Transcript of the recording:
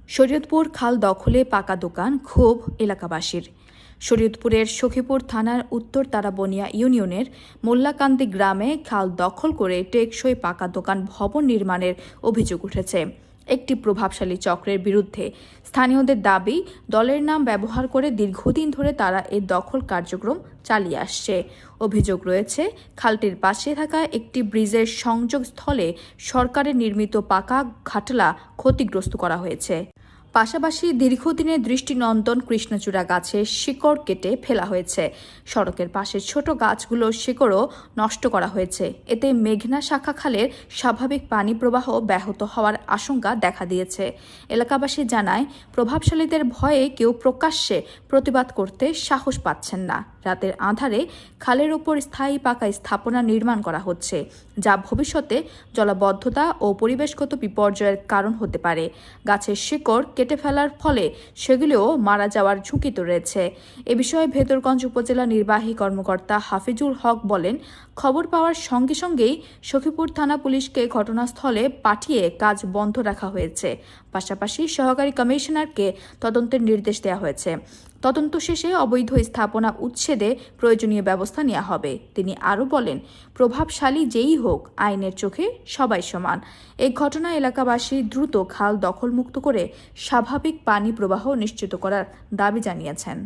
শরীয়তপুর খাল দখলে পাকা দোকান, ক্ষোভ এলাকাবাসীর। শরীয়তপুরের সখীপুর থানার উত্তর তারাবনিয়া ইউনিয়নের মোল্লাকান্দি গ্রামে খাল দখল করে টেকসই পাকা দোকান ভবন নির্মাণের অভিযোগ উঠেছে একটি প্রভাবশালী চক্রের বিরুদ্ধে। স্থানীয়দের দাবি, দলের নাম ব্যবহার করে দীর্ঘদিন ধরে তারা এই দখল কার্যক্রম চালিয়ে আসছে। অভিযোগ রয়েছে, খালটির পাশে থাকা একটি ব্রিজের সংযোগস্থলে সরকারের নির্মিত পাকা ঘাটলা ক্ষতিগ্রস্ত করা হয়েছে। পাশাপাশি দীর্ঘদিনের দৃষ্টিনন্দন কৃষ্ণচূড়া গাছের শিকড় কেটে ফেলা হয়েছে। সড়কের পাশের ছোট গাছগুলোর শিকড়ও নষ্ট করা হয়েছে। এতে মেঘনা শাখা খালের স্বাভাবিক পানি প্রবাহ ব্যাহত হওয়ার আশঙ্কা দেখা দিয়েছে। এলাকাবাসী জানায়, প্রভাবশালীদের ভয়ে কেউ প্রকাশ্যে প্রতিবাদ করতে সাহস পাচ্ছেন না। রাতের আঁধারে খালের ওপর স্থায়ী পাকা স্থাপনা নির্মাণ করা হচ্ছে, যা ভবিষ্যতে জলাবদ্ধতা ও পরিবেশগত বিপর্যয়ের কারণ হতে পারে। গাছের শিকড় কেটে ফেলার ফলে সেগুলোও মারা যাওয়ার ঝুঁকি তো রয়েছে। এ বিষয়ে ভেদরগঞ্জ উপজেলা নির্বাহী কর্মকর্তা হাফিজুল হক বলেন, খবর পাওয়ার সঙ্গে সঙ্গেই সখীপুর থানা পুলিশকে ঘটনাস্থলে পাঠিয়ে কাজ বন্ধ রাখা হয়েছে। পাশাপাশি সহকারী কমিশনারকে তদন্তের নির্দেশ দেওয়া হয়েছে। তদন্ত শেষে অবৈধ স্থাপনা উচ্ছেদে প্রয়োজনীয় ব্যবস্থা নেওয়া হবে। তিনি আরও বলেন, প্রভাবশালী যেই হোক, আইনের চোখে সবাই সমান। এই ঘটনা এলাকাবাসী দ্রুত খাল দখলমুক্ত করে স্বাভাবিক পানি প্রবাহ নিশ্চিত করার দাবি জানিয়েছেন।